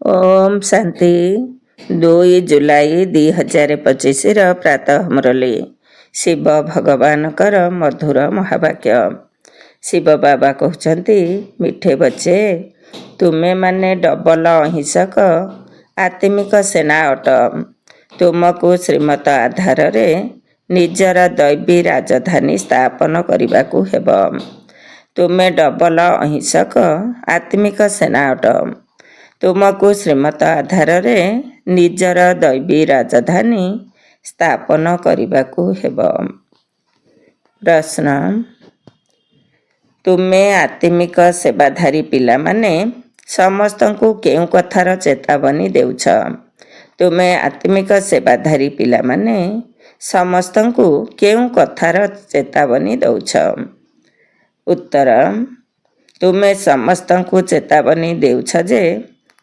ओम शांति 2 जुलाई 2025 प्रातः मुरली शिव भगवान कर मधुर महावाक्य। शिव बाबा कहते मिठे बच्चे तुम्हें माने डबल अहिंसक आत्मिक सेना अट। तुमको श्रीमत आधार रे निजर दैवी राजधानी स्थापन करने को हेब। तुम्हें डबल अहिंसक आत्मिक सेना अट। तुमको श्रीमत आधार रे निजर दैवी राजधानी स्थापन करने को हेब। प्रश्न तुम्हें आत्मिक सेवाधारी पिला माने समस्त को केउ कथार चेतावनी देउछ। तुम्हें आत्मिक सेवाधारी पिला माने समस्त को केउ कथार चेतावनी दउछ। उत्तर तुम्हें समस्त को चेतावनी देउछ जे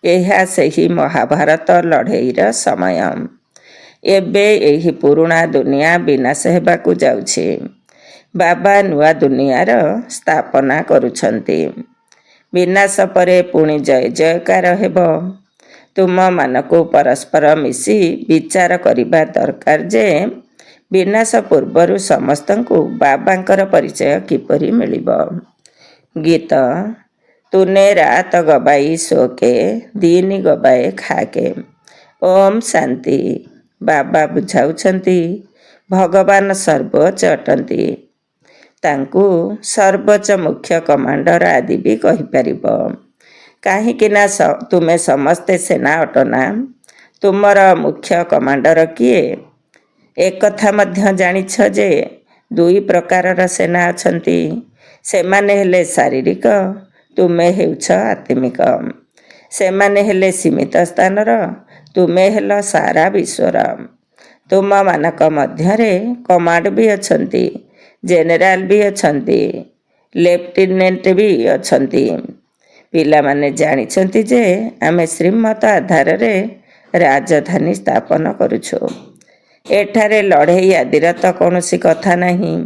यह सही महाभारत लड़ईर समय। एबे यही पुराणा दुनिया विनाश हेबाकु जाउछि। बाबा नुआ दुनियार स्थापना करुछन्ति। विनाश परे पुणी जय जयकार हेब। तुम मानको परस्पर मिसी विचार करिबा दरकार जे विनाश पूर्वरु समस्तंकु बाबांकर परिचय किपरि मिलिब। गीत तूने रात गबाई सोके दिन गबाए खाके। ओम शांति। बाबा बुझाउछन्ति भगवान सर्वोच्च अटन्ति। तांकु सर्वोच्च मुख्य कमांडर आदि भी कहिपारिब। काहीकिना तुमे समस्ते सेना अटना। तुमर मुख्य कमांडर किए एक कथा मध्य जानिछ जे दुई प्रकारर सेना अछन्ति। सेमाने हेले शारीरिक, तुमे हेउछ आत्मिक। सेमाने हेले सीमित स्थानर, तुमे हेल सारा विश्वर। तुम मानक मध्यरे कमांड भी अछन्ति, जेनेराल भी अछन्ति, लेफ्टिनेंट भी अछन्ति। पिला माने जानिछन्ति जे आमे श्रीमत आधार रे राजधानी स्थापन करुछु। एठारे लड़ई आदिर तो कौनसी कथा नहीं।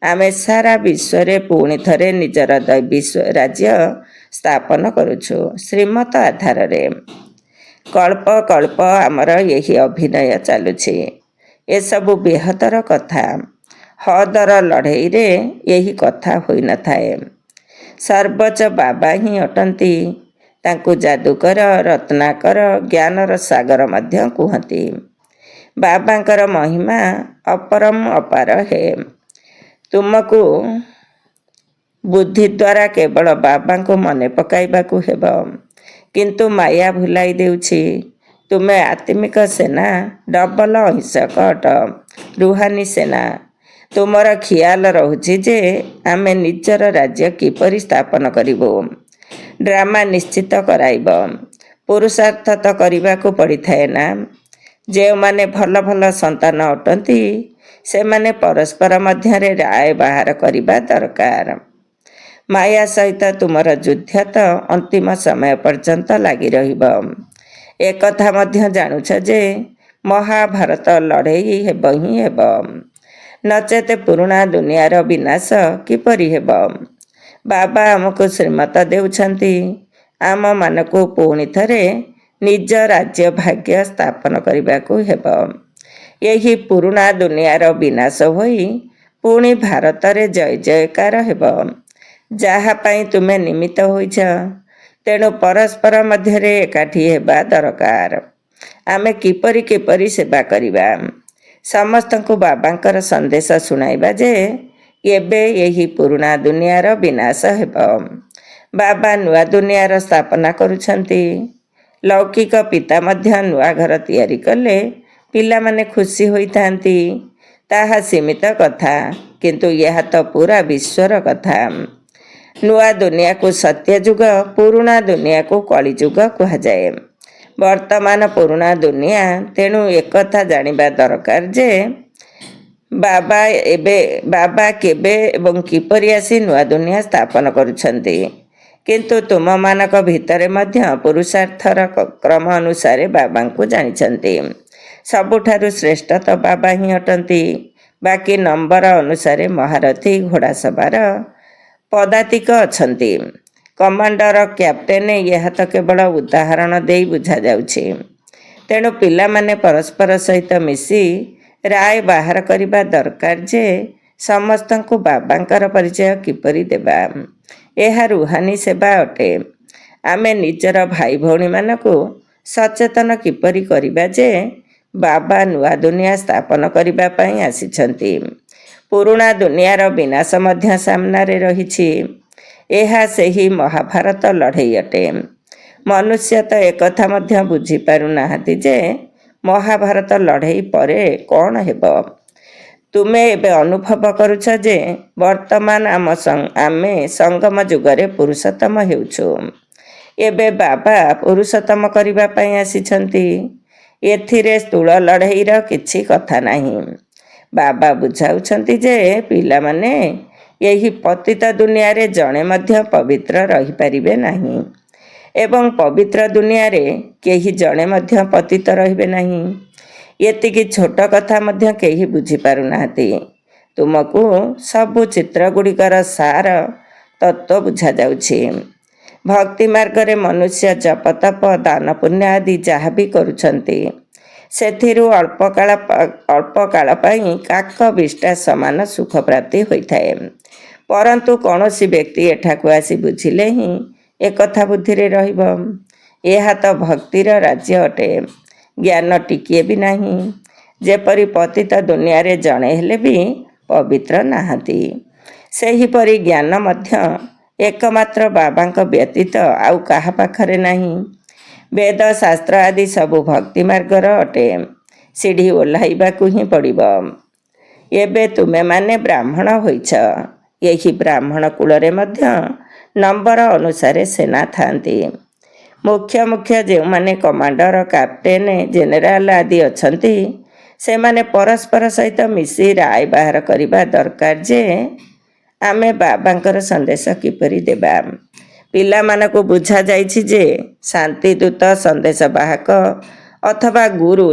आमे सारा विश्व पुणी थरे निजर दैवी राज्य स्थापन करुछु श्रीमत आधार रे। कल्प कल्प आमर यही अभिनय चलुछि। ए सबु बेहतर कथा। हदर लड़ई रे यही कथा होई न थाए। सर्वोच्च बाबा ही अटंती। तांकु जादूकर, रत्नाकर, ज्ञानर सागर मध्य कुहती। बाबांकर महिमा अपरम अपार है। तुमको बुद्धि द्वारा केवल बाबा को मने पकाइबाकु हेब। किंतु माया भुलाई देउछि। तुमे आत्मिक सेना डबल अहिंसक अट, रुहानी सेना। तुमर ख्याल रहुछि जे आमे निजर राज्य किपरि स्थापन करिबो। ड्रामा निश्चित कराइब। पुरुषार्थ तो करिबाकु पड़िथाए ना। जे माने भल भल संतान अटंती से माने परस्पर मध्यरे राय बाहर करिबा दरकार। माया सहित तुमर युद्ध तो अंतिम समय पर्यंत लगी रहिब। एक कथा मध्य जानुछ जे महाभारत लड़ई हेब ही हेब। नचेत पुराणा दुनियार विनाश किपरि हेब। बाबा आमको श्रीमत देउछन्ति। आम मानको पुणी थरे निज राज्य भाग्य स्थापन करबाकु हेब। यही पुराणा दुनियार विनाश होई पुणी भारत रे जय जयकार हेब। जहा पाई तुमे निमित्त होइछ, तेणु परस्पर मध्यरे एकाठी हेबा दरकार। आमे किपरि किपरि सेवा करिबा। समस्तंकु बाबांकर संदेश सुनाइबा जे एबे यही पुराणा दुनियार विनाश हेब। बाबा नुआ दुनियार स्थापना करुछन्ति। लौकिक पिता मध्य नुआ घर तैयारी कले पिला माने खुशी होइथांती। ताहा सीमित कथा, किंतु यह तो पूरा विश्वर कथा। नुआ दुनिया को सत्य जुग, पुराणा दुनिया को कली जुग कहा जाए। वर्तमान पुराणा दुनिया, तेणु एक कथा जानिबा दरकार जे बाबा केबे एवं किपरि आसी नुआ दुनिया स्थापन करुछन्ति। किंतु तुम मानक भितरे मध्य पुरुषार्थर क्रम अनुसारे बाबा को जानिछन्ति। सबुठारु श्रेष्ठ तो बाबा ही अटंती। बाकी नंबर अनुसारे महारथी घोड़ा सवार पदातिक अछन्ति। କମାଣ୍ଡର କ୍ୟାପ୍ଟେନ୍ ଏହା ତ କେବଳ ଉଦାହରଣ ଦେଇ ବୁଝାଯାଉଛି। ତେଣୁ ପିଲାମାନେ ପରସ୍ପର ସହିତ ମିଶି ରାୟ ବାହାର କରିବା ଦରକାର ଯେ ସମସ୍ତଙ୍କୁ ବାବାଙ୍କର ପରିଚୟ କିପରି ଦେବା। ଏହା ରୁହାନୀ ସେବା ଅଟେ। ଆମେ ନିଜର ଭାଇ ଭଉଣୀମାନଙ୍କୁ ସଚେତନ କିପରି କରିବା ଯେ ବାବା ନୂଆ ଦୁନିଆ ସ୍ଥାପନ କରିବା ପାଇଁ ଆସିଛନ୍ତି। ପୁରୁଣା ଦୁନିଆର ବିନାଶ ମଧ୍ୟ ସାମ୍ନାରେ ରହିଛି। ଏହା ସେହି ମହାଭାରତ ଲଢ଼େଇ ଅଟେ। ମନୁଷ୍ୟ ତ ଏକଥା ମଧ୍ୟ ବୁଝିପାରୁନାହାନ୍ତି ଯେ ମହାଭାରତ ଲଢ଼େଇ ପରେ କ'ଣ ହେବ। ତୁମେ ଏବେ ଅନୁଭବ କରୁଛ ଯେ ବର୍ତ୍ତମାନ ଆମେ ସଙ୍ଗମ ଯୁଗରେ ପୁରୁଷୋତ୍ତମ ହେଉଛୁ। ଏବେ ବାବା ପୁରୁଷୋତ୍ତମ କରିବା ପାଇଁ ଆସିଛନ୍ତି। ଏଥିରେ ସ୍ଥୂଳ ଲଢ଼େଇର କିଛି କଥା ନାହିଁ। ବାବା ବୁଝାଉଛନ୍ତି ଯେ ପିଲାମାନେ ଏହି ପତିତ ଦୁନିଆରେ ଜଣେ ମଧ୍ୟ ପବିତ୍ର ରହିପାରିବେ ନାହିଁ ଏବଂ ପବିତ୍ର ଦୁନିଆରେ କେହି ଜଣେ ମଧ୍ୟ ପତିତ ରହିବେ ନାହିଁ। ଏତିକି ଛୋଟ କଥା ମଧ୍ୟ କେହି ବୁଝିପାରୁନାହାନ୍ତି। ତୁମକୁ ସବୁ ଚିତ୍ରଗୁଡ଼ିକର ସାର ତତ୍ତ୍ୱ ବୁଝାଯାଉଛି। ଭକ୍ତି ମାର୍ଗରେ ମନୁଷ୍ୟ ଜପତପ ଦାନ ପୁଣ୍ୟ ଆଦି ଯାହା ବି କରୁଛନ୍ତି ସେଥିରୁ ଅଳ୍ପ କାଳ ପାଇଁ କାକ ବିଷ୍ଟା ସମାନ ସୁଖ ପ୍ରାପ୍ତି ହୋଇଥାଏ। ପରନ୍ତୁ କୌଣସି ବ୍ୟକ୍ତି ଏଠାକୁ ଆସି ବୁଝିଲେ ହିଁ ଏକଥା ବୁଦ୍ଧିରେ ରହିବ। ଏହା ତ ଭକ୍ତିର ରାଜ୍ୟ ଅଟେ। ଜ୍ଞାନ ଟିକିଏ ବି ନାହିଁ। ଯେପରି ପତିତ ଦୁନିଆରେ ଜଣେ ହେଲେ ବି ପବିତ୍ର ନାହାନ୍ତି, ସେହିପରି ଜ୍ଞାନ ମଧ୍ୟ ଏକମାତ୍ର ବାବାଙ୍କ ବ୍ୟତୀତ ଆଉ କାହା ପାଖରେ ନାହିଁ। ବେଦ ଶାସ୍ତ୍ର ଆଦି ସବୁ ଭକ୍ତି ମାର୍ଗର ଅଟେ। ସିଢ଼ି ଓହ୍ଲାଇବାକୁ ହିଁ ପଡ଼ିବ। ଏବେ ତୁମେମାନେ ବ୍ରାହ୍ମଣ ହୋଇଛ। ଏହି ବ୍ରାହ୍ମଣ କୁଳରେ ମଧ୍ୟ ନମ୍ବର ଅନୁସାରେ ସେନା ଥାନ୍ତି। ମୁଖ୍ୟ ଯେଉଁମାନେ କମାଣ୍ଡର କ୍ୟାପ୍ଟେନ୍ ଜେନେରାଲ ଆଦି ଅଛନ୍ତି ସେମାନେ ପରସ୍ପର ସହିତ ମିଶି ରାୟ ବାହାର କରିବା ଦରକାର ଯେ ଆମେ ବାବାଙ୍କର ସନ୍ଦେଶ କିପରି ଦେବା। ପିଲାମାନଙ୍କୁ ବୁଝାଯାଇଛି ଯେ ଶାନ୍ତିଦୂତ ସନ୍ଦେଶ ବାହକ ଅଥବା ଗୁରୁ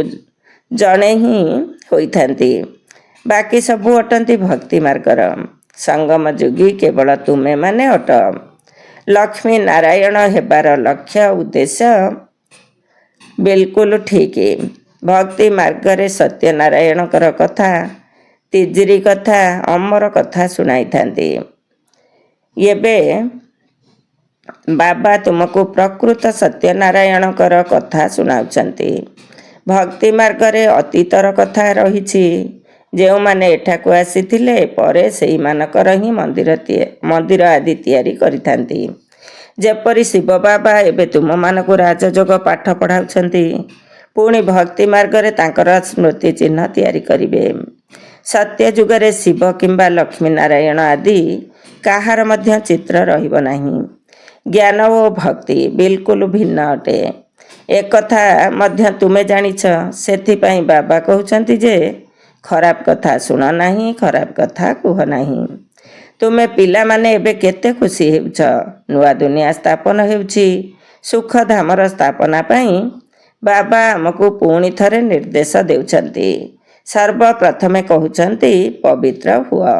ଜଣେ ହିଁ ହୋଇଥାନ୍ତି। ବାକି ସବୁ ଅଟନ୍ତି ଭକ୍ତି ମାର୍ଗର ସଙ୍ଗମ ଯୋଗୀ କେବଳ ତୁମେମାନେ ଅଟ। ଲକ୍ଷ୍ମୀ ନାରାୟଣ ହେବାର ଲକ୍ଷ୍ୟ ଉଦ୍ଦେଶ୍ୟ ବିଲକୁଲ ଠିକ୍। ଭକ୍ତି ମାର୍ଗରେ ସତ୍ୟନାରାୟଣଙ୍କର କଥା, ତିଜିରି କଥା, ଅମର କଥା ଶୁଣାଇଥାନ୍ତି। ଏବେ ବାବା ତୁମକୁ ପ୍ରକୃତ ସତ୍ୟନାରାୟଣଙ୍କର କଥା ଶୁଣାଉଛନ୍ତି। ଭକ୍ତି ମାର୍ଗରେ ଅତୀତର କଥା ରହିଛି। ଯେଉଁମାନେ ଏଠାକୁ ଆସିଥିଲେ ପରେ ସେଇମାନଙ୍କର ହିଁ ମନ୍ଦିର ଆଦି ତିଆରି କରିଥାନ୍ତି। ଯେପରି ଶିବ ବାବା ଏବେ ତୁମମାନଙ୍କୁ ରାଜଯୋଗ ପାଠ ପଢ଼ାଉଛନ୍ତି, ପୁଣି ଭକ୍ତି ମାର୍ଗରେ ତାଙ୍କର ସ୍ମୃତି ଚିହ୍ନ ତିଆରି କରିବେ। ସତ୍ୟ ଯୁଗରେ ଶିବ କିମ୍ବା ଲକ୍ଷ୍ମୀ ନାରାୟଣ ଆଦି କାହାର ମଧ୍ୟ ଚିତ୍ର ରହିବ ନାହିଁ। ଜ୍ଞାନ ଓ ଭକ୍ତି ବିଲକୁଲ ଭିନ୍ନ ଅଟେ। ଏକଥା ମଧ୍ୟ ତୁମେ ଜାଣିଛ। ସେଥିପାଇଁ ବାବା କହୁଛନ୍ତି ଯେ ଖରାପ କଥା ଶୁଣ ନାହିଁ, ଖରାପ କଥା କୁହ ନାହିଁ। ତୁମେ ପିଲାମାନେ ଏବେ କେତେ ଖୁସି ହେଉଛ। ନୂଆ ଦୁନିଆ ସ୍ଥାପନ ହେଉଛି। ସୁଖଧାମର ସ୍ଥାପନା ପାଇଁ ବାବା ଆମକୁ ପୁଣି ଥରେ ନିର୍ଦ୍ଦେଶ ଦେଉଛନ୍ତି। ସର୍ବପ୍ରଥମେ କହୁଛନ୍ତି ପବିତ୍ର ହୁଅ।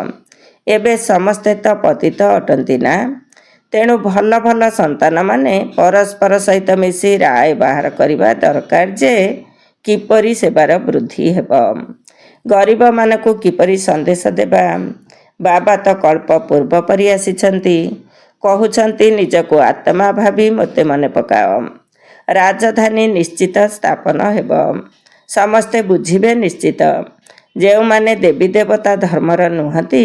ଏବେ ସମସ୍ତେ ତ ପତିତ ଅଟନ୍ତି ନା। ତେଣୁ ଭଲ ସନ୍ତାନମାନେ ପରସ୍ପର ସହିତ ମିଶି ରାୟ ବାହାର କରିବା ଦରକାର ଯେ କିପରି ସେବାର ବୃଦ୍ଧି ହେବ, ଗରିବମାନଙ୍କୁ କିପରି ସନ୍ଦେଶ ଦେବା। ବାବା ତ କଳ୍ପ ପୂର୍ବ ପରି ଆସିଛନ୍ତି। କହୁଛନ୍ତି ନିଜକୁ ଆତ୍ମା ଭାବି ମୋତେ ମନେ ପକାଅ। ରାଜଧାନୀ ନିଶ୍ଚିତ ସ୍ଥାପନ ହେବ। ସମସ୍ତେ ବୁଝିବେ ନିଶ୍ଚିତ। ଯେଉଁମାନେ ଦେବୀ ଦେବତା ଧର୍ମର ନୁହନ୍ତି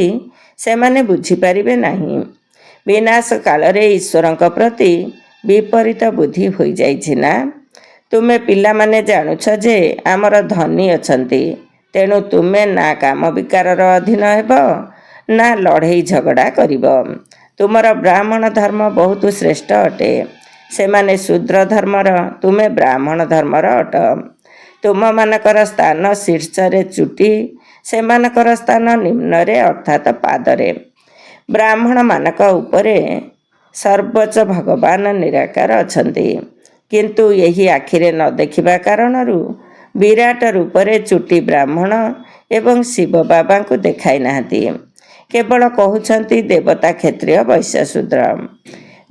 ସେମାନେ ବୁଝିପାରିବେ ନାହିଁ। ବିନାଶ କାଳରେ ଈଶ୍ୱରଙ୍କ ପ୍ରତି ବିପରୀତ ବୁଦ୍ଧି ହୋଇଯାଇଛି ନା। ତୁମେ ପିଲାମାନେ ଜାଣୁଛ ଯେ ଆମର ଧନୀ ଅଛନ୍ତି। ତେଣୁ ତୁମେ ନା କାମ ବିକାରର ଅଧୀନ ହେବ ନା ଲଢ଼େଇ ଝଗଡ଼ା କରିବ। ତୁମର ବ୍ରାହ୍ମଣ ଧର୍ମ ବହୁତ ଶ୍ରେଷ୍ଠ ଅଟେ। ସେମାନେ ଶୂଦ୍ର ଧର୍ମର, ତୁମେ ବ୍ରାହ୍ମଣ ଧର୍ମର ଅଟ। ତୁମମାନଙ୍କର ସ୍ଥାନ ଶୀର୍ଷରେ ଚୁଟି, ସେମାନଙ୍କର ସ୍ଥାନ ନିମ୍ନରେ ଅର୍ଥାତ୍ ପାଦରେ। ବ୍ରାହ୍ମଣମାନଙ୍କ ଉପରେ ସର୍ବୋଚ୍ଚ ଭଗବାନ ନିରାକାର ଅଛନ୍ତି। କିନ୍ତୁ ଏହି ଆଖିରେ ନ ଦେଖିବା କାରଣରୁ ବିରାଟ ରୂପରେ ଚୁଟି ବ୍ରାହ୍ମଣ ଏବଂ ଶିବ ବାବାଙ୍କୁ ଦେଖାଇ ନାହାନ୍ତି। କେବଳ କହୁଛନ୍ତି ଦେବତା, କ୍ଷତ୍ରିୟ, ବୈଶ୍ୟ, ଶୂଦ୍ର।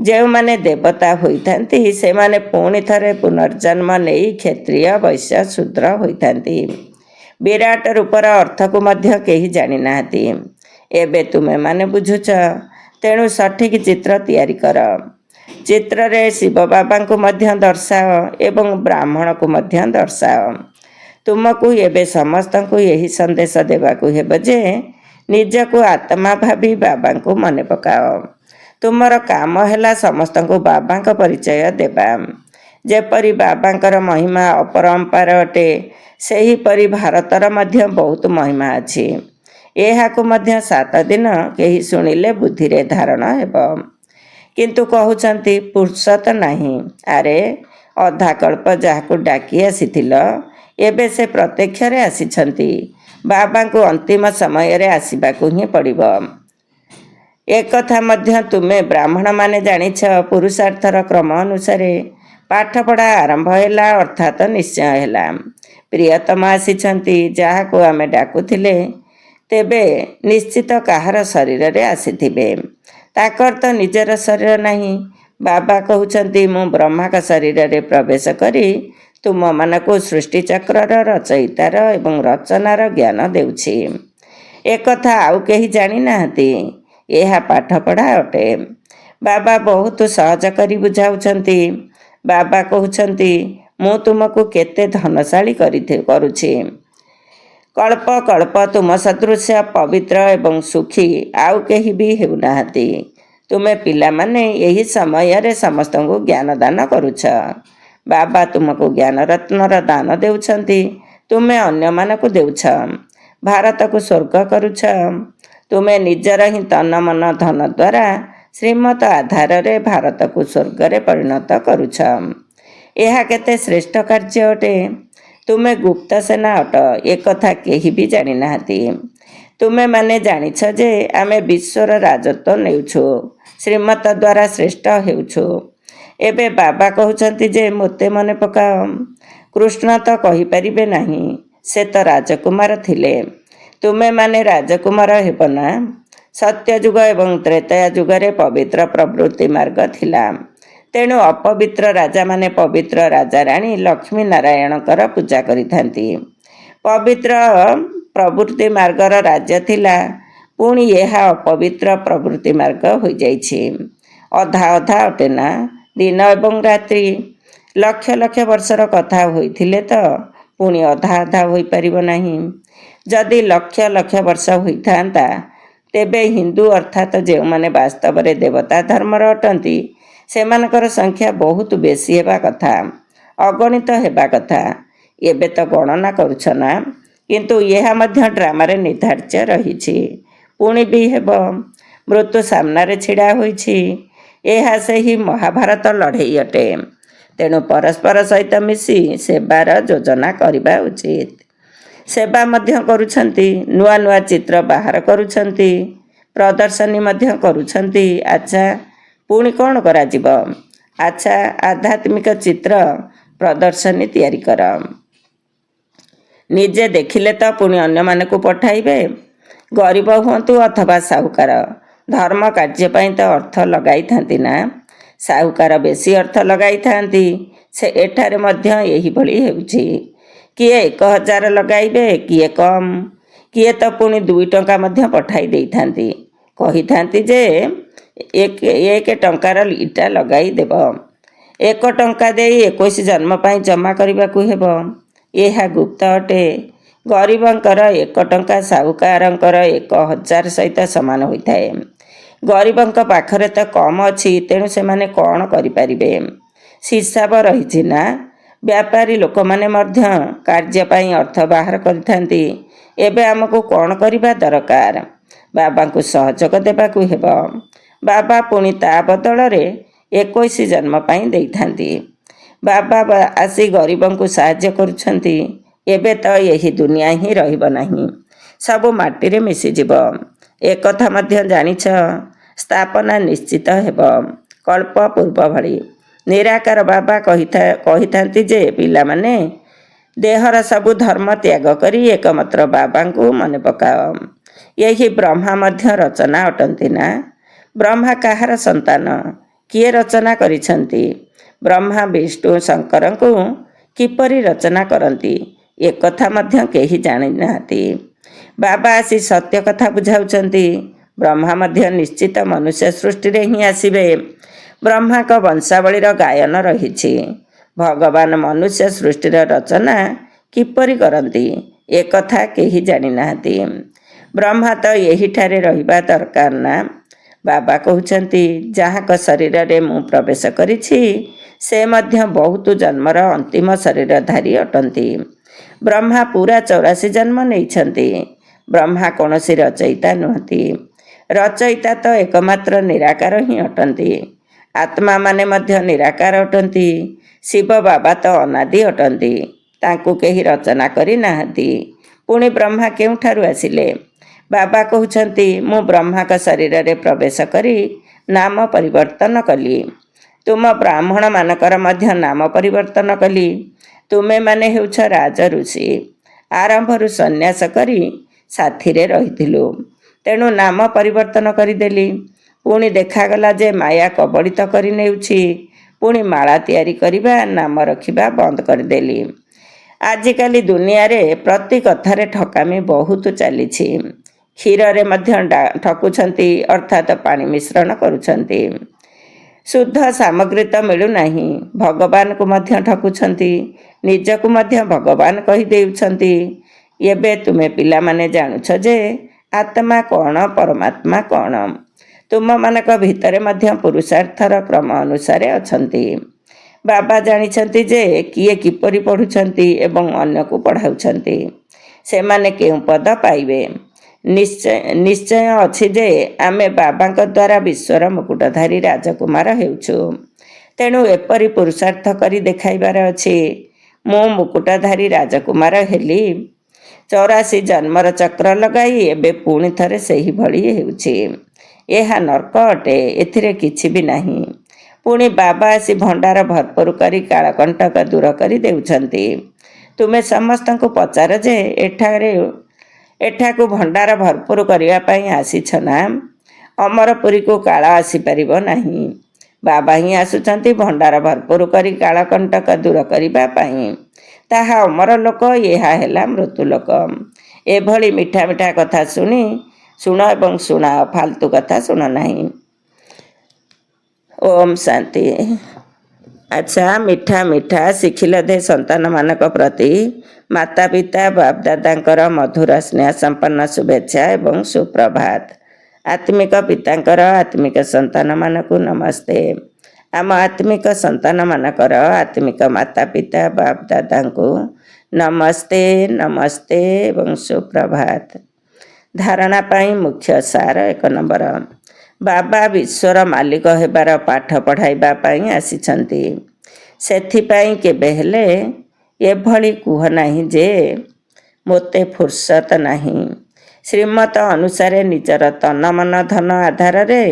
ଯେଉଁମାନେ ଦେବତା ହୋଇଥାନ୍ତି ସେମାନେ ପୁଣି ଥରେ ପୁନର୍ଜନ୍ମ ନେଇ କ୍ଷତ୍ରିୟ ବୈଶ୍ୟ ଶୂଦ୍ର ହୋଇଥାନ୍ତି। ବିରାଟ ରୂପର ଅର୍ଥକୁ ମଧ୍ୟ କେହି ଜାଣିନାହାନ୍ତି। ଏବେ ତୁମେମାନେ ବୁଝୁଛ, ତେଣୁ ସଠିକ୍ ଚିତ୍ର ତିଆରି କର। ଚିତ୍ରରେ ଶିବ ବାବାଙ୍କୁ ମଧ୍ୟ ଦର୍ଶାଅ ଏବଂ ବ୍ରାହ୍ମଣକୁ ମଧ୍ୟ ଦର୍ଶାଅ। ତୁମକୁ ଏବେ ସମସ୍ତଙ୍କୁ ଏହି ସନ୍ଦେଶ ଦେବାକୁ ହେବ ଯେ ନିଜକୁ ଆତ୍ମା ଭାବି ବାବାଙ୍କୁ ମନେ ପକାଅ। ତୁମର କାମ ହେଲା ସମସ୍ତଙ୍କୁ ବାବାଙ୍କ ପରିଚୟ ଦେବା। ଯେପରି ବାବାଙ୍କର ମହିମା ଅପରମ୍ପାର ଅଟେ, ସେହିପରି ଭାରତର ମଧ୍ୟ ବହୁତ ମହିମା ଅଛି। ଏହାକୁ ମଧ୍ୟ 7 ଦିନ କେହି ଶୁଣିଲେ ବୁଦ୍ଧିରେ ଧାରଣ ହେବ। କିନ୍ତୁ କହୁଛନ୍ତି ଫୁର୍ସତ ନାହିଁ। ଆରେ ଅଧା କଳ୍ପ ଯାହାକୁ ଡାକି ଆସିଥିଲ, ଏବେ ସେ ପ୍ରତ୍ୟକ୍ଷରେ ଆସିଛନ୍ତି। ବାବାଙ୍କୁ ଅନ୍ତିମ ସମୟରେ ଆସିବାକୁ ହିଁ ପଡ଼ିବ। ଏକଥା ମଧ୍ୟ ତୁମେ ବ୍ରାହ୍ମଣମାନେ ଜାଣିଛ। ପୁରୁଷାର୍ଥର କ୍ରମ ଅନୁସାରେ ପାଠପଢ଼ା ଆରମ୍ଭ ହେଲା ଅର୍ଥାତ୍ ନିଶ୍ଚୟ ହେଲା। ପ୍ରିୟତମ ଆସିଛନ୍ତି, ଯାହାକୁ ଆମେ ଡାକୁଥିଲେ, ତେବେ ନିଶ୍ଚିତ କାହାର ଶରୀରରେ ଆସିଥିବେ। ତାଙ୍କର ତ ନିଜର ଶରୀର ନାହିଁ। ବାବା କହୁଛନ୍ତି, ମୁଁ ବ୍ରହ୍ମାଙ୍କ ଶରୀରରେ ପ୍ରବେଶ କରି ତୁମମାନଙ୍କୁ ସୃଷ୍ଟିଚକ୍ରର ରଚୟିତାର ଏବଂ ରଚନାର ଜ୍ଞାନ ଦେଉଛି। ଏକଥା ଆଉ କେହି ଜାଣିନାହାନ୍ତି। ଏହା ପାଠପଢ଼ା ଅଟେ। ବାବା ବହୁତ ସହଜ କରି ବୁଝାଉଛନ୍ତି। ବାବା କହୁଛନ୍ତି, ମୁଁ ତୁମକୁ କେତେ ଧନଶାଳୀ କରୁଛି। କଳ୍ପ କଳ୍ପ ତୁମ ସଦୃଶ୍ୟ ପବିତ୍ର ଏବଂ ସୁଖୀ ଆଉ କେହି ବି ହେଉନାହାନ୍ତି। ତୁମେ ପିଲାମାନେ ଏହି ସମୟରେ ସମସ୍ତଙ୍କୁ ଜ୍ଞାନ ଦାନ କରୁଛ। ବାବା ତୁମକୁ ଜ୍ଞାନରତ୍ନର ଦାନ ଦେଉଛନ୍ତି। ତୁମେ ଅନ୍ୟମାନଙ୍କୁ ଦେଉଛ। ଭାରତକୁ ସ୍ୱର୍ଗ କରୁଛ। ତୁମେ ନିଜର ହିଁ ତନ ମନ ଧନ ଦ୍ୱାରା ଶ୍ରୀମତ ଆଧାରରେ ଭାରତକୁ ସ୍ୱର୍ଗରେ ପରିଣତ କରୁଛ। ଏହା କେତେ ଶ୍ରେଷ୍ଠ କାର୍ଯ୍ୟ ଅଟେ। ତୁମେ ଗୁପ୍ତ ସେନା ଅଟ, ଏକଥା କେହି ବି ଜାଣିନାହାନ୍ତି। ତୁମେମାନେ ଜାଣିଛ ଯେ ଆମେ ବିଶ୍ୱର ରାଜତ୍ୱ ନେଉଛୁ, ଶ୍ରୀମତ ଦ୍ୱାରା ଶ୍ରେଷ୍ଠ ହେଉଛୁ। ଏବେ ବାବା କହୁଛନ୍ତି ଯେ ମୋତେ ମନେ ପକାଅ। କୃଷ୍ଣ ତ କହିପାରିବେ ନାହିଁ, ସେ ତ ରାଜକୁମାର ଥିଲେ। ତୁମେମାନେ ରାଜକୁମାର ହେବ ନା? ସତ୍ୟଯୁଗ ଏବଂ ତ୍ରେତୟା ଯୁଗରେ ପବିତ୍ର ପ୍ରବୃତ୍ତି ମାର୍ଗ ଥିଲା। ତେଣୁ ଅପବିତ୍ର ରାଜାମାନେ ପବିତ୍ର ରାଜାରାଣୀ ଲକ୍ଷ୍ମୀ ନାରାୟଣଙ୍କର ପୂଜା କରିଥାନ୍ତି। ପବିତ୍ର ପ୍ରବୃତ୍ତି ମାର୍ଗର ରାଜ୍ୟ ଥିଲା, ପୁଣି ଏହା ଅପବିତ୍ର ପ୍ରବୃତ୍ତି ମାର୍ଗ ହୋଇଯାଇଛି। ଅଧା ଅଧା ଅଟେ ନା? ଦିନ ଏବଂ ରାତ୍ରି ଲକ୍ଷ ଲକ୍ଷ ବର୍ଷର କଥା ହୋଇଥିଲେ ତ ପୁଣି ଅଧା ଅଧା ହୋଇପାରିବ ନାହିଁ। ଯଦି ଲକ୍ଷ ଲକ୍ଷ ବର୍ଷ ହୋଇଥାନ୍ତା, ତେବେ ହିନ୍ଦୁ ଅର୍ଥାତ୍ ଯେଉଁମାନେ ବାସ୍ତବରେ ଦେବତା ଧର୍ମର ଅଟନ୍ତି, ସେମାନଙ୍କର ସଂଖ୍ୟା ବହୁତ ବେଶୀ ହେବା କଥା, ଅଗଣିତ ହେବା କଥା। ଏବେ ତ ଗଣନା କରୁଛ ନା? କିନ୍ତୁ ଏହା ମଧ୍ୟ ଡ୍ରାମାରେ ନିର୍ଦ୍ଧାର୍ଯ୍ୟ ରହିଛି, ପୁଣି ବି ହେବ। ମୃତ୍ୟୁ ସାମ୍ନାରେ ଛିଡ଼ା ହୋଇଛି। ଏହା ସେହି ମହାଭାରତ ଲଢ଼େଇ ଅଟେ। ତେଣୁ ପରସ୍ପର ସହିତ ମିଶି ସେବାର ଯୋଜନା କରିବା ଉଚିତ। ସେବା ମଧ୍ୟ କରୁଛନ୍ତି। ନୂଆ ନୂଆ ଚିତ୍ର ବାହାର କରୁଛନ୍ତି। ପ୍ରଦର୍ଶନୀ ମଧ୍ୟ କରୁଛନ୍ତି। ଆଚ୍ଛା, ପୁଣି କ'ଣ କରାଯିବ? ଆଚ୍ଛା, ଆଧ୍ୟାତ୍ମିକ ଚିତ୍ର ପ୍ରଦର୍ଶନୀ ତିଆରି କର। ନିଜେ ଦେଖିଲେ ତ ପୁଣି ଅନ୍ୟମାନଙ୍କୁ ପଠାଇବେ। ଗରିବ ହୁଅନ୍ତୁ ଅଥବା ସାହୁକାର, ଧର୍ମ କାର୍ଯ୍ୟ ପାଇଁ ତ ଅର୍ଥ ଲଗାଇଥାନ୍ତି ନା? ସାହୁକାର ବେଶୀ ଅର୍ଥ ଲଗାଇଥାନ୍ତି। ସେ ଏଠାରେ ମଧ୍ୟ ଏହିଭଳି ହେଉଛି। କିଏ 1000 ଲଗାଇବେ, କିଏ କମ୍, କିଏ ତ ପୁଣି 2 ଟଙ୍କା ମଧ୍ୟ ପଠାଇ ଦେଇଥାନ୍ତି। କହିଥାନ୍ତି ଯେ 1 ଟଙ୍କାର ଇଟା ଲଗାଇ ଦେବ। 1 ଟଙ୍କା ଦେଇ 21 ଜନ୍ମ ପାଇଁ ଜମା କରିବାକୁ ହେବ। ଏହା ଗୁପ୍ତ ଅଟେ। ଗରିବଙ୍କର 1 ଟଙ୍କା ସାହୁକାରଙ୍କର 1000 ସହିତ ସମାନ ହୋଇଥାଏ। ଗରିବଙ୍କ ପାଖରେ ତ କମ୍ ଅଛି, ତେଣୁ ସେମାନେ କ'ଣ କରିପାରିବେ? ହିସାବ ରହିଛି ନା? ବ୍ୟାପାରୀ ଲୋକମାନେ ମଧ୍ୟ କାର୍ଯ୍ୟ ପାଇଁ ଅର୍ଥ ବାହାର କରିଥାନ୍ତି। ଏବେ ଆମକୁ କ'ଣ କରିବା ଦରକାର? ବାବାଙ୍କୁ ସହଯୋଗ ଦେବାକୁ ହେବ। ବାବା ପୁଣି ତା ବଦଳରେ 21 ଜନ୍ମ ପାଇଁ ଦେଇଥାନ୍ତି। ବାବା ଆସି ଗରିବଙ୍କୁ ସାହାଯ୍ୟ କରୁଛନ୍ତି। ଏବେ ତ ଏହି ଦୁନିଆ ହିଁ ରହିବ ନାହିଁ, ସବୁ ମାଟିରେ ମିଶିଯିବ। ଏକଥା ମଧ୍ୟ ଜାଣିଛ। ସ୍ଥାପନା ନିଶ୍ଚିତ ହେବ, କଳ୍ପ ପୂର୍ବ ଭଳି। ନିରାକାର ବାବା କହିଥାନ୍ତି ଯେ ପିଲାମାନେ, ଦେହର ସବୁ ଧର୍ମ ତ୍ୟାଗ କରି ଏକମାତ୍ର ବାବାଙ୍କୁ ମନେ ପକାଅ। ଏହି ବ୍ରହ୍ମା ମଧ୍ୟ ରଚନା ଅଟନ୍ତି ନା? ବ୍ରହ୍ମା କାହାର ସନ୍ତାନ? କିଏ ରଚନା କରିଛନ୍ତି? ବ୍ରହ୍ମା ବିଷ୍ଣୁ ଶଙ୍କରଙ୍କୁ କିପରି ରଚନା କରନ୍ତି ଏକଥା ମଧ୍ୟ କେହି ଜାଣିନାହାନ୍ତି। ବାବା ଆସି ସତ୍ୟ କଥା ବୁଝାଉଛନ୍ତି। ବ୍ରହ୍ମା ମଧ୍ୟ ନିଶ୍ଚିତ ମନୁଷ୍ୟ ସୃଷ୍ଟିରେ ହିଁ ଆସିବେ। ବ୍ରହ୍ମାଙ୍କ ବଂଶାବଳୀର ଗାୟନ ରହିଛି। ଭଗବାନ ମନୁଷ୍ୟ ସୃଷ୍ଟିର ରଚନା କିପରି କରନ୍ତି ଏକଥା କେହି ଜାଣିନାହାନ୍ତି। ବ୍ରହ୍ମା ତ ଏହିଠାରେ ରହିବା ଦରକାର ନା? ବାବା କହୁଛନ୍ତି, ଯାହାଙ୍କ ଶରୀରରେ ମୁଁ ପ୍ରବେଶ କରିଛି ସେ ମଧ୍ୟ ବହୁତ ଜନ୍ମର ଅନ୍ତିମ ଶରୀରଧାରୀ ଅଟନ୍ତି। ବ୍ରହ୍ମା ପୁରା 84 ଜନ୍ମ ନେଇଛନ୍ତି। ବ୍ରହ୍ମା କୌଣସି ରଚୟିତା ନୁହନ୍ତି। ରଚୟିତା ତ ଏକମାତ୍ର ନିରାକାର ହିଁ ଅଟନ୍ତି। ଆତ୍ମାମାନେ ମଧ୍ୟ ନିରାକାର ଅଟନ୍ତି। ଶିବ ବାବା ତ ଅନାଦି ଅଟନ୍ତି। ତାଙ୍କୁ କେହି ରଚନା କରିନାହାନ୍ତି। ପୁଣି ବ୍ରହ୍ମା କେଉଁଠାରୁ ଆସିଲେ? ବାବା କହୁଛନ୍ତି, ମୁଁ ବ୍ରହ୍ମାଙ୍କ ଶରୀରରେ ପ୍ରବେଶ କରି ନାମ ପରିବର୍ତ୍ତନ କଲି। ତୁମ ବ୍ରାହ୍ମଣମାନଙ୍କର ମଧ୍ୟ ନାମ ପରିବର୍ତ୍ତନ କଲି। ତୁମେମାନେ ହେଉଛ ରାଜ ଋଷି। ଆରମ୍ଭରୁ ସନ୍ନ୍ୟାସ କରି ସାଥିରେ ରହିଥିଲୁ, ତେଣୁ ନାମ ପରିବର୍ତ୍ତନ କରିଦେଲି। ପୁଣି ଦେଖାଗଲା ଯେ ମାୟା କବଳିତ କରି ନେଉଛି। ପୁଣି ମାଳା ତିଆରି କରିବା, ନାମ ରଖିବା ବନ୍ଦ କରିଦେଲି। ଆଜିକାଲି ଦୁନିଆରେ ପ୍ରତି କଥାରେ ଠକାମି ବହୁତ ଚାଲିଛି। କ୍ଷୀରରେ ମଧ୍ୟ ଠକୁଛନ୍ତି, ଅର୍ଥାତ୍ ପାଣି ମିଶ୍ରଣ କରୁଛନ୍ତି। ଶୁଦ୍ଧ ସାମଗ୍ରୀ ତ ମିଳୁନାହିଁ। ଭଗବାନଙ୍କୁ ମଧ୍ୟ ଠକୁଛନ୍ତି। ନିଜକୁ ମଧ୍ୟ ଭଗବାନ କହିଦେଉଛନ୍ତି। ଏବେ ତୁମେ ପିଲାମାନେ ଜାଣୁଛ ଯେ ଆତ୍ମା କ'ଣ, ପରମାତ୍ମା କ'ଣ। ତୁମମାନଙ୍କ ଭିତରେ ମଧ୍ୟ ପୁରୁଷାର୍ଥର କ୍ରମ ଅନୁସାରେ ଅଛନ୍ତି। ବାବା ଜାଣିଛନ୍ତି ଯେ କିଏ କିପରି ପଢ଼ୁଛନ୍ତି ଏବଂ ଅନ୍ୟକୁ ପଢ଼ାଉଛନ୍ତି। ସେମାନେ କେଉଁ ପଦ ପାଇବେ। ନିଶ୍ଚୟ ଅଛି ଯେ ଆମେ ବାବାଙ୍କ ଦ୍ୱାରା ବିଶ୍ୱର ମୁକୁଟଧାରୀ ରାଜକୁମାର ହେଉଛୁ। ତେଣୁ ଏପରି ପୁରୁଷାର୍ଥ କରି ଦେଖାଇବାର ଅଛି। ମୁଁ ମୁକୁଟଧାରୀ ରାଜକୁମାର ହେଲି। 84 ଜନ୍ମର ଚକ୍ର ଲଗାଇ ଏବେ ପୁଣି ଥରେ ସେହିଭଳି ହେଉଛି। ଏହା ନର୍କ ଅଟେ, ଏଥିରେ କିଛି ବି ନାହିଁ। ପୁଣି ବାବା ଆସି ଭଣ୍ଡାର ଭରପୁର କରି କାଳକଣ୍ଟକ ଦୂର କରି ଦେଉଛନ୍ତି। ତୁମେ ସମସ୍ତଙ୍କୁ ପଚାର ଯେ ଏଠାକୁ ଭଣ୍ଡାର ଭରପୁର କରିବା ପାଇଁ ଆସିଛ ନା? ଅମରପୁରୀକୁ କାଳ ଆସିପାରିବ ନାହିଁ। ବାବା ହିଁ ଆସୁଛନ୍ତି ଭଣ୍ଡାର ଭରପୁର କରି କାଳକଣ୍ଟକ ଦୂର କରିବା ପାଇଁ। ତାହା ଅମର ଲୋକ, ଏହା ହେଲା ମୃତ୍ୟୁ ଲୋକ। ଏଭଳି ମିଠା ମିଠା କଥା ଶୁଣ ଏବଂ ଶୁଣାଅ, ଫାଲତୁ କଥା ଶୁଣ ନାହିଁ। ଓମ୍ ଶାନ୍ତି। ଆଚ୍ଛା, ମିଠା ମିଠା ଶିଖିଲଧେ ସନ୍ତାନମାନଙ୍କ ପ୍ରତି ମାତା ପିତା ବାପଦାଦାଙ୍କର ମଧୁର ସ୍ନେହ ସମ୍ପନ୍ନ ଶୁଭେଚ୍ଛା ଏବଂ ସୁପ୍ରଭାତ। ଆତ୍ମିକ ପିତାଙ୍କର ଆତ୍ମିକ ସନ୍ତାନମାନଙ୍କୁ ନମସ୍ତେ। ଆମ ଆତ୍ମିକ ସନ୍ତାନମାନଙ୍କର ଆତ୍ମିକ ମାତା ପିତା ବାପଦାଦାଙ୍କୁ ନମସ୍ତେ, ନମସ୍ତେ ଏବଂ ସୁପ୍ରଭାତ। ଧାରଣା ପାଇଁ ମୁଖ୍ୟ ସାର 1 ନମ୍ବର। ବାବା ବିଶ୍ୱର ମାଲିକ ହେବାର ପାଠ ପଢ଼ାଇବା ପାଇଁ ଆସିଛନ୍ତି। ସେଥିପାଇଁ କେବେ ହେଲେ ଏଭଳି କୁହ ନାହିଁ ଯେ ମୋତେ ଫୁର୍ସତ ନାହିଁ। ଶ୍ରୀମତ ଅନୁସାରେ ନିଜର ତନ ମନ ଧନ ଆଧାରରେ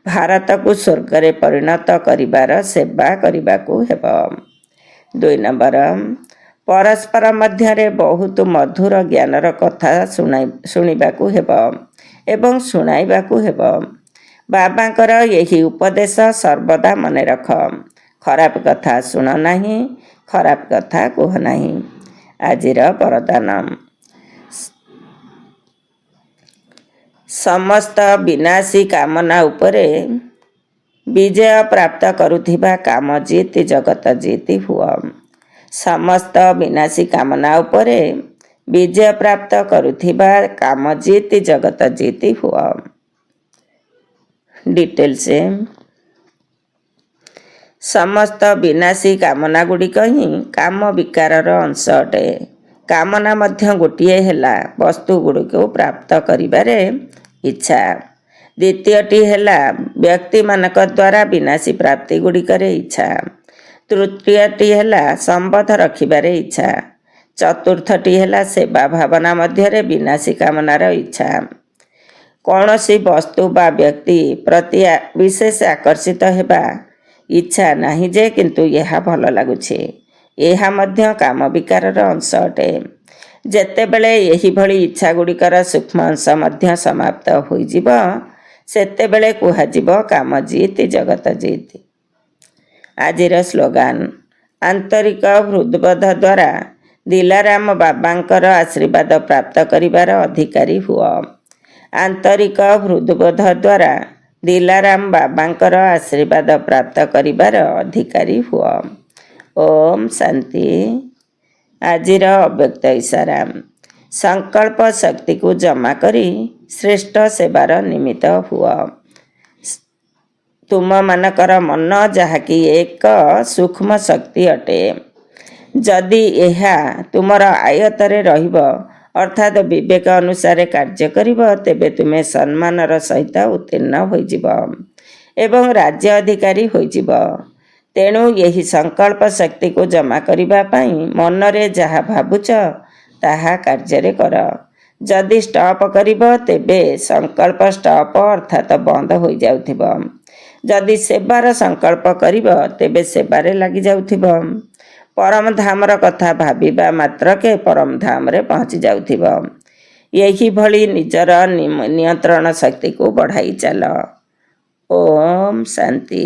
ଭାରତକୁ ସ୍ୱର୍ଗରେ ପରିଣତ କରିବାର ସେବା କରିବାକୁ ହେବ। 2 ନମ୍ବର। ପରସ୍ପର ମଧ୍ୟରେ ବହୁତ ମଧୁର ଜ୍ଞାନର କଥା ଶୁଣିବାକୁ ହେବ ଏବଂ ଶୁଣାଇବାକୁ ହେବ। ବାବାଙ୍କର ଏହି ଉପଦେଶ ସର୍ବଦା ମନେ ରଖ। ଖରାପ କଥା ଶୁଣ ନାହିଁ, ଖରାପ କଥା କୁହ ନାହିଁ। ଆଜିର ବରଦାନ। ସମସ୍ତ ବିନାଶୀ କାମନା ଉପରେ ବିଜୟ ପ୍ରାପ୍ତ କରୁଥିବା କାମ ଜିତ୍ ଜଗତ ଜିତ୍ ହୁଅ। ସମସ୍ତ ବିନାଶୀ କାମନା ଉପରେ ବିଜୟ ପ୍ରାପ୍ତ କରୁଥିବା କାମ ଜିତ୍ ଜଗତ ଜିତ୍ ହୁଅ। ଡିଟେଲ୍ସ। ସମସ୍ତ ବିନାଶୀ କାମନା ଗୁଡ଼ିକ ହିଁ କାମ ବିକାରର ଅଂଶ ଅଟେ। କାମନା ମଧ୍ୟ ଗୋଟିଏ ହେଲା ବସ୍ତୁ ଗୁଡ଼ିକୁ ପ୍ରାପ୍ତ କରିବାରେ ଇଚ୍ଛା। ଦ୍ୱିତୀୟଟି ହେଲା ବ୍ୟକ୍ତିମାନଙ୍କ ଦ୍ୱାରା ବିନାଶୀ ପ୍ରାପ୍ତି ଗୁଡ଼ିକରେ ଇଚ୍ଛା। ତୃତୀୟଟି ହେଲା ସମ୍ବନ୍ଧ ରଖିବାରେ ଇଚ୍ଛା। ଚତୁର୍ଥଟି ହେଲା ସେବା ଭାବନା ମଧ୍ୟରେ ବିନାଶୀ କାମନାର ଇଚ୍ଛା। କୌଣସି ବସ୍ତୁ ବା ବ୍ୟକ୍ତି ପ୍ରତି ବିଶେଷ ଆକର୍ଷିତ ହେବା ଇଚ୍ଛା ନାହିଁ ଯେ କିନ୍ତୁ ଏହା ଭଲ ଲାଗୁଛି। ଏହା ମଧ୍ୟ କାମ ବିକାରର ଅଂଶ ଅଟେ। ଯେତେବେଳେ ଏହିଭଳି ଇଚ୍ଛା ଗୁଡ଼ିକର ସୂକ୍ଷ୍ମ ଅଂଶ ମଧ୍ୟ ସମାପ୍ତ ହୋଇଯିବ, ସେତେବେଳେ କୁହାଯିବ କାମ ଜିତ୍ ଜଗତ ଜିତ୍। ଆଜିର ସ୍ଲୋଗାନ, ଆନ୍ତରିକ ହୃଦବୋଧ ଦ୍ୱାରା ଦିଲାରାମ ବାବାଙ୍କର ଆଶୀର୍ବାଦ ପ୍ରାପ୍ତ କରିବାର ଅଧିକାରୀ ହୁଅ। ଆନ୍ତରିକ ହୃଦବୋଧ ଦ୍ୱାରା ଦିଲାରାମ ବାବାଙ୍କର ଆଶୀର୍ବାଦ ପ୍ରାପ୍ତ କରିବାର ଅଧିକାରୀ ହୁଅ। ଓମ୍ ଶାନ୍ତି। ଆଜିର ଅବ୍ୟକ୍ତ ଇଶାରା, ସଂକଳ୍ପ ଶକ୍ତିକୁ ଜମା କରି ଶ୍ରେଷ୍ଠ ସେବାର ନିମିତ୍ତ ହୁଅ। ତୁମମାନଙ୍କର ମନ ଯାହାକି ଏକ ସୂକ୍ଷ୍ମ ଶକ୍ତି ଅଟେ। ଯଦି ଏହା ତୁମର ଆୟତ୍ତରେ ରହିବ ଅର୍ଥାତ୍ ବିବେକ ଅନୁସାରେ କାର୍ଯ୍ୟ କରିବ, ତେବେ ତୁମେ ସମ୍ମାନର ସହିତ ଉତ୍ତୀର୍ଣ୍ଣ ହୋଇଯିବ ଏବଂ ରାଜ୍ୟ ଅଧିକାରୀ ହୋଇଯିବ। ତେଣୁ ଏହି ସଂକଳ୍ପ ଶକ୍ତିକୁ ଜମା କରିବା ପାଇଁ ମନରେ ଯାହା ଭାବୁଛ ତାହା କାର୍ଯ୍ୟରେ କର। ଯଦି ଷ୍ଟପ୍ କରିବ ତେବେ ସଂକଳ୍ପ ଷ୍ଟପ୍ ଅର୍ଥାତ୍ ବନ୍ଦ ହୋଇଯାଉଥିବ। ଯଦି ସେବାର ସଂକଳ୍ପ କରିବ ତେବେ ସେବାରେ ଲାଗିଯାଉଥିବ। ପରମଧାମର କଥା ଭାବିବା ମାତ୍ରକେ ପରମଧାମରେ ପହଞ୍ଚି ଯାଉଥିବ। ଏହିଭଳି ନିଜର ନିୟନ୍ତ୍ରଣ ଶକ୍ତିକୁ ବଢ଼ାଇ ଚାଲ। ଓମ୍ ଶାନ୍ତି।